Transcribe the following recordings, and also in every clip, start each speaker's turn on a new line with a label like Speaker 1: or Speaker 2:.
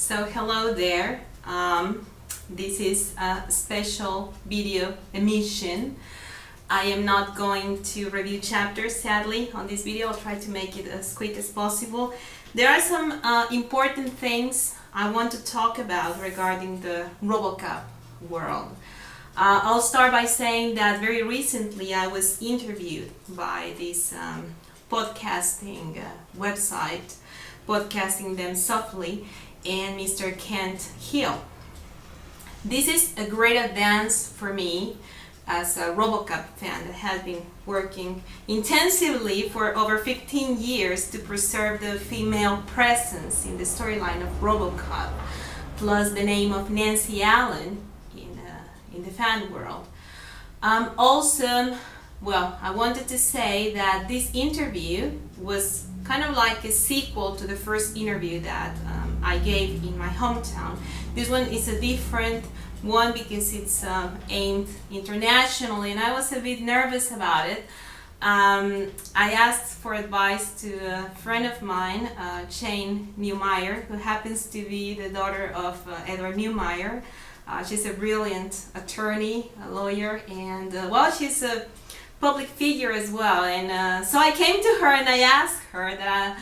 Speaker 1: So hello there. This is a special video emission. I am not going to review chapters, sadly, on this video. I'll try to make it as quick as possible. There are some important things I want to talk about regarding the RoboCop world. I'll start by saying that very recently I was interviewed by this podcasting website, Podcasting Them Softly, and Mr. Kent Hill. This is a great advance for me as a RoboCop fan that has been working intensively for over 15 years to preserve the female presence in the storyline of RoboCop, plus the name of Nancy Allen in the fan world. Also, I wanted to say that this interview was kind of like a sequel to the first interview that I gave in my hometown. This one is a different one because it's aimed internationally, and I was a bit nervous about it. I asked for advice to a friend of mine, Ed Neumeier, who happens to be the daughter of Ed Neumeier. She's a brilliant attorney, a lawyer, and she's a public figure as well. And so I came to her and I asked her that,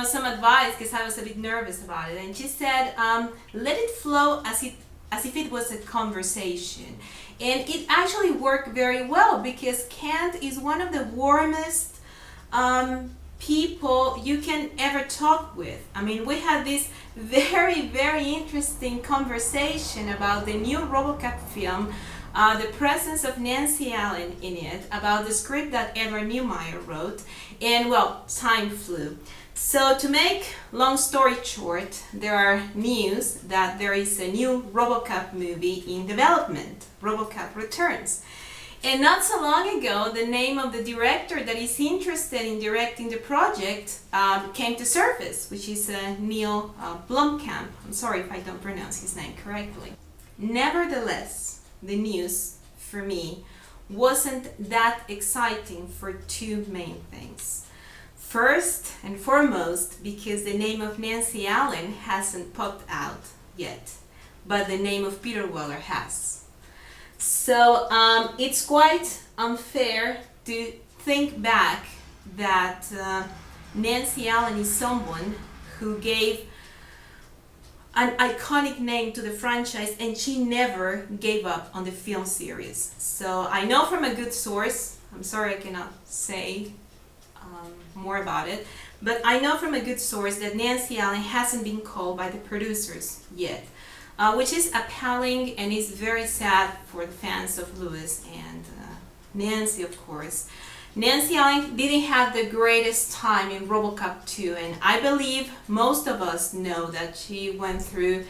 Speaker 1: some advice, because I was a bit nervous about it. And she said, let it flow as if it was a conversation. And it actually worked very well because Kent is one of the warmest people you can ever talk with. I mean, we had this very, very interesting conversation about the new RoboCop film, the presence of Nancy Allen in it, about the script that Ed Neumeier wrote, and time flew. So to make long story short, there are news that there is a new RoboCop movie in development, RoboCop Returns. And not so long ago, the name of the director that is interested in directing the project came to surface, which is Neill Blomkamp. I'm sorry if I don't pronounce his name correctly. Nevertheless, the news for me wasn't that exciting for two main things. First and foremost, because the name of Nancy Allen hasn't popped out yet, but the name of Peter Weller has. So it's quite unfair to think back that Nancy Allen is someone who gave an iconic name to the franchise, and she never gave up on the film series. So I know from a good source, I'm sorry I cannot say more about it, but I know from a good source that Nancy Allen hasn't been called by the producers yet, which is appalling and is very sad for the fans of Lewis and Nancy, of course. Nancy Allen didn't have the greatest time in RoboCop 2, and I believe most of us know that she went through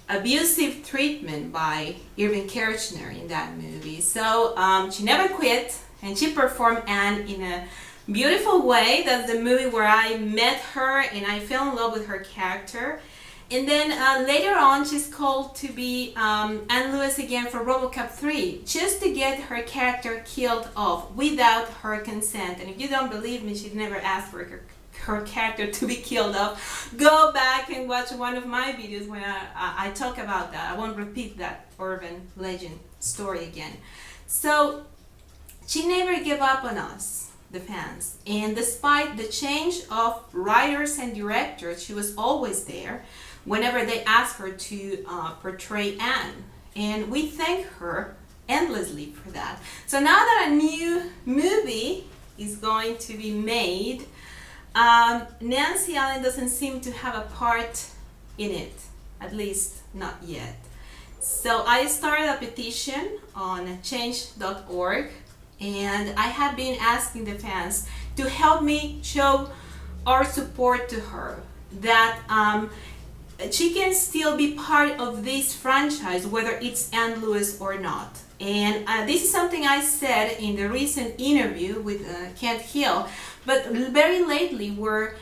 Speaker 1: abusive treatment by Irving Kershner in that movie. So she never quit, and she performed Anne in a beautiful way. That's the movie where I met her and I fell in love with her character. And then later on, she's called to be Anne Lewis again for RoboCop 3, just to get her character killed off without her consent. And if you don't believe me, she never asked for her character to be killed off. Go back and watch one of my videos when I talk about that. I won't repeat that urban legend story again. So she never gave up on us, the fans. And despite the change of writers and directors, she was always there whenever they asked her to portray Anne. And we thank her endlessly for that. So now that a new movie is going to be made, Nancy Allen doesn't seem to have a part in it, at least not yet. So I started a petition on change.org, and I have been asking the fans to help me show our support to her, that she can still be part of this franchise, whether it's Anne Lewis or not. And this is something I said in the recent interview with Kent Hill, but very lately we're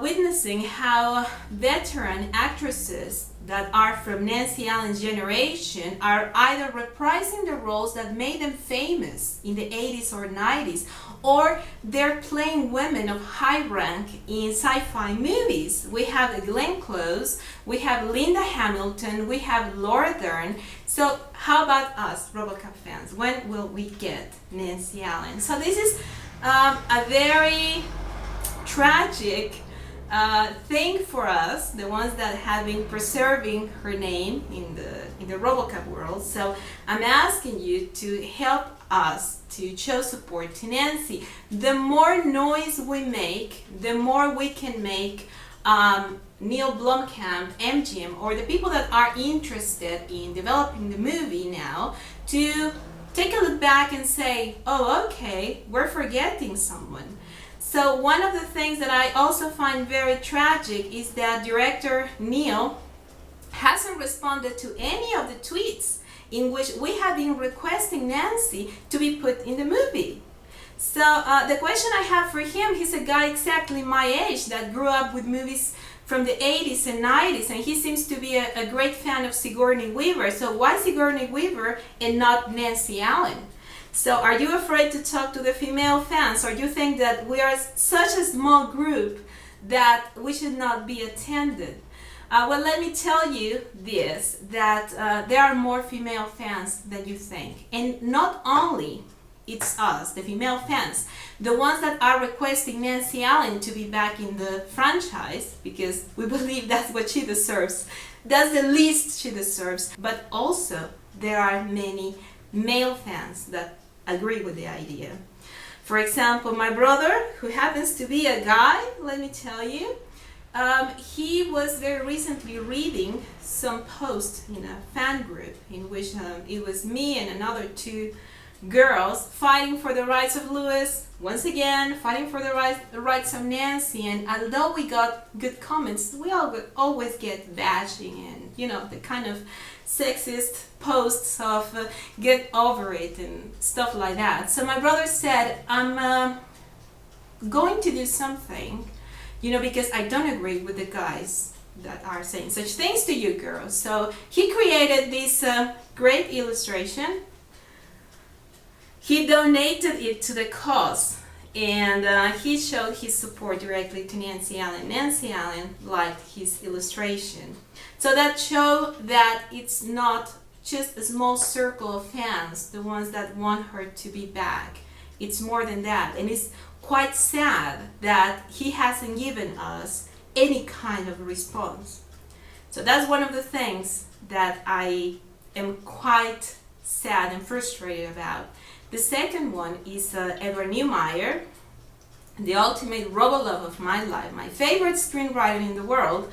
Speaker 1: witnessing how veteran actresses that are from Nancy Allen's generation are either reprising the roles that made them famous in the 80s or 90s, or they're playing women of high rank in sci-fi movies. We have Glenn Close, we have Linda Hamilton, we have Laura Dern. So how about us, RoboCop fans? When will we get Nancy Allen? So this is a very tragic thing for us, the ones that have been preserving her name in the RoboCop world. So I'm asking you to help us to show support to Nancy. The more noise we make, the more we can make Neill Blomkamp, MGM, or the people that are interested in developing the movie now to take a look back and say, oh, okay, we're forgetting someone. So one of the things that I also find very tragic is that director Neill hasn't responded to any of the tweets in which we have been requesting Nancy to be put in the movie. So the question I have for him, he's a guy exactly my age that grew up with movies from the 80s and 90s, and he seems to be a great fan of Sigourney Weaver. So why Sigourney Weaver and not Nancy Allen? So are you afraid to talk to the female fans, or do you think that we are such a small group that we should not be attended? Well, let me tell you this, that there are more female fans than you think. And not only it's us, the female fans, the ones that are requesting Nancy Allen to be back in the franchise, because we believe that's what she deserves. That's the least she deserves. But also, there are many male fans that agree with the idea. For example, my brother, who happens to be a guy, let me tell you, he was very recently reading some post in a fan group in which it was me and another two girls fighting for the rights of Lewis, once again fighting for the rights of Nancy. And although we got good comments, we always get bashing and, you know, the kind of sexist posts of get over it and stuff like that. So my brother said, I'm going to do something, you know, because I don't agree with the guys that are saying such things to you girls. So he created this great illustration. He donated it to the cause, and he showed his support directly to Nancy Allen. Nancy Allen liked his illustration. So that showed that it's not just a small circle of fans, the ones that want her to be back. It's more than that. And it's quite sad that he hasn't given us any kind of response. So that's one of the things that I am quite sad and frustrated about. The second one is Ed Neumeier, the ultimate robo-love of my life, my favorite screenwriter in the world.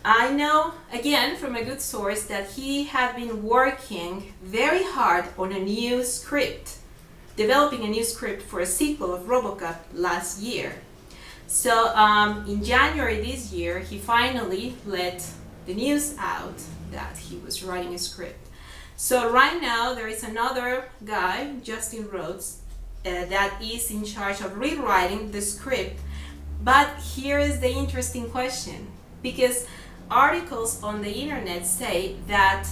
Speaker 1: I know, again, from a good source, that he had been working very hard on a new script, developing a new script for a sequel of RoboCop last year. So in January this year, he finally let the news out that he was writing a script. So right now there is another guy, Justin Rhodes, that is in charge of rewriting the script. But here is the interesting question, because articles on the internet say that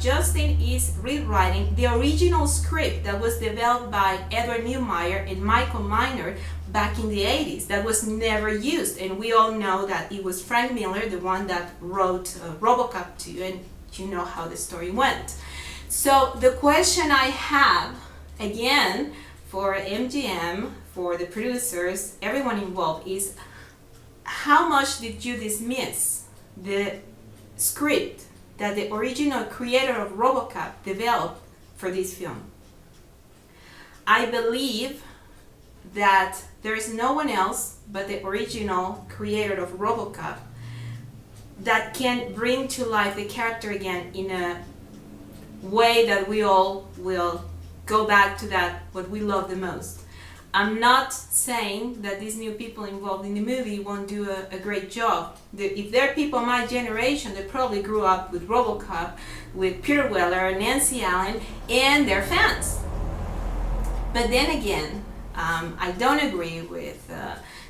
Speaker 1: Justin is rewriting the original script that was developed by Ed Neumeier and Michael Miner back in the 80s, that was never used. And we all know that it was Frank Miller, the one that wrote RoboCop 2, and you know how the story went. So the question I have, again, for MGM, for the producers, everyone involved, is how much did you dismiss the script that the original creator of RoboCop developed for this film? I believe that there is no one else but the original creator of RoboCop that can bring to life the character again in a way that we all will go back to that, what we love the most. I'm not saying that these new people involved in the movie won't do a great job. If they're people my generation, they probably grew up with RoboCop, with Peter Weller, Nancy Allen, and they're fans. But then again, I don't agree with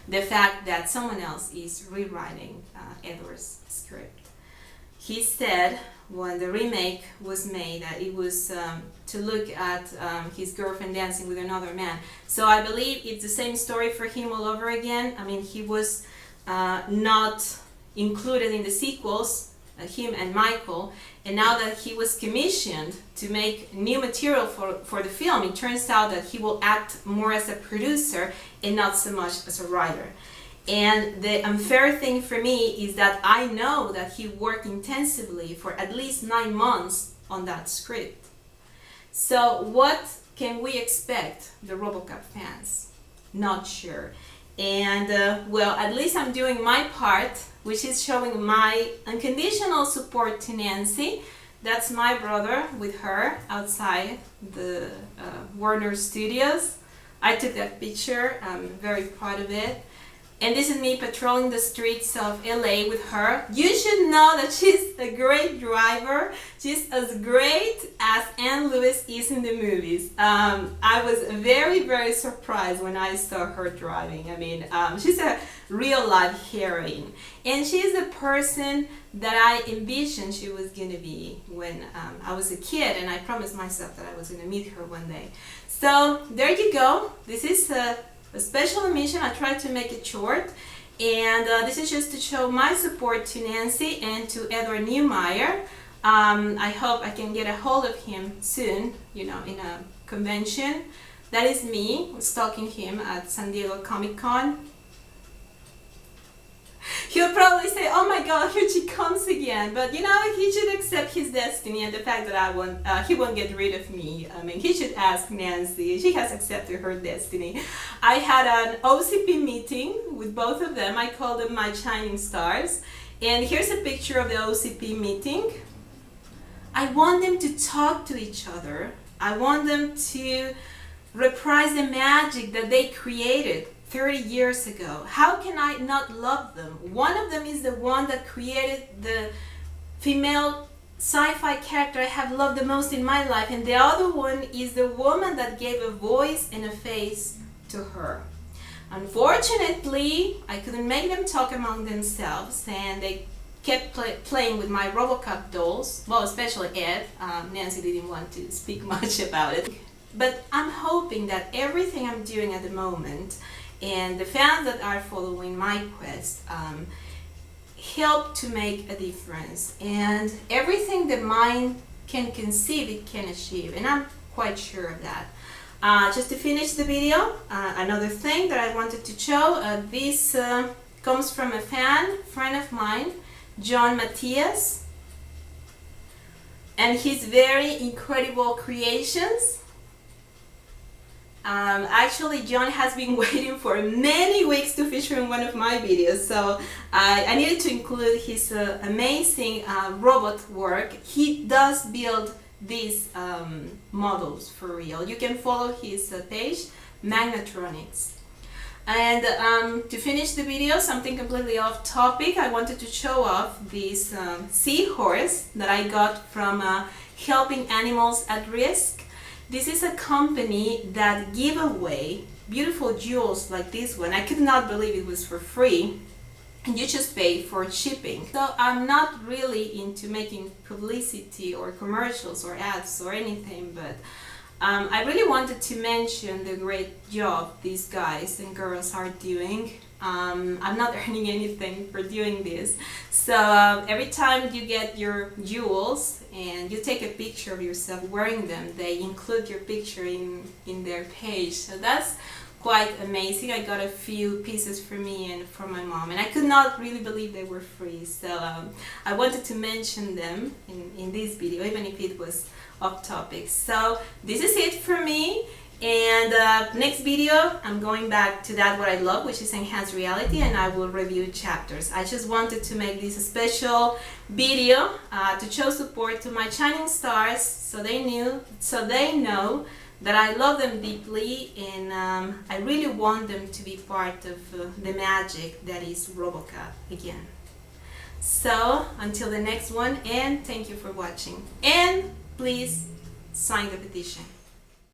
Speaker 1: the fact that someone else is rewriting Edward's script. He said when the remake was made that it was to look at his girlfriend dancing with another man. So I believe it's the same story for him all over again. I mean, he was not included in the sequels, him and Michael, and now that he was commissioned to make new material for the film, it turns out that he will act more as a producer and not so much as a writer. And the unfair thing for me is that I know that he worked intensively for at least 9 months on that script. So what can we expect, the RoboCop fans? Not sure. And well, at least I'm doing my part, which is showing my unconditional support to Nancy. That's my brother with her outside the Warner Studios. I took that picture. I'm very proud of it. And this is me patrolling the streets of LA with her. You should know that she's a great driver. She's as great as Anne Lewis is in the movies. I was very, very surprised when I saw her driving. I mean, she's a real life heroine. And she's the person that I envisioned she was going to be when I was a kid. And I promised myself that I was going to meet her one day. So there you go. This is a special emission. I tried to make it short, and this is just to show my support to Nancy and to Ed Neumeier. I hope I can get a hold of him soon, you know, in a convention. That is me stalking him at San Diego Comic-Con. He'll probably say, oh my god, here she comes again. But you know, he should accept his destiny and the fact that he won't get rid of me. I mean, he should ask Nancy. She has accepted her destiny. I had an OCP meeting with both of them. I call them my shining stars. And here's a picture of the OCP meeting. I want them to talk to each other. I want them to reprise the magic that they created 30 years ago. How can I not love them? One of them is the one that created the female sci-fi character I have loved the most in my life, and the other one is the woman that gave a voice and a face to her. Unfortunately, I couldn't make them talk among themselves, and they kept playing with my RoboCop dolls, well, especially Ed. Nancy didn't want to speak much about it. But I'm hoping that everything I'm doing at the moment and the fans that are following my quest help to make a difference. And everything the mind can conceive, it can achieve. And I'm quite sure of that. Just to finish the video, another thing that I wanted to show, this comes from a friend of mine, John Matthias, and his very incredible creations. Actually, John has been waiting for many weeks to feature in one of my videos, so I needed to include his amazing robot work. He does build these models for real. You can follow his page, Magnatronics. And to finish the video, something completely off topic, I wanted to show off this seahorse that I got from Helping Animals at Risk. This is a company that give away beautiful jewels like this one. I could not believe it was for free, and you just pay for shipping. So I'm not really into making publicity or commercials or ads or anything, but I really wanted to mention the great job these guys and girls are doing. I'm not earning anything for doing this. So every time you get your jewels and you take a picture of yourself wearing them, they include your picture in their page. So that's quite amazing. I got a few pieces for me and for my mom, and I could not really believe they were free. So I wanted to mention them in this video, even if it was off topic. So this is it for me. And next video, I'm going back to that what I love, which is Enhanced Reality, and I will review chapters. I just wanted to make this a special video to show support to my shining stars, so they know that I love them deeply, and I really want them to be part of the magic that is RoboCop again. So until the next one, and thank you for watching. And please sign the petition.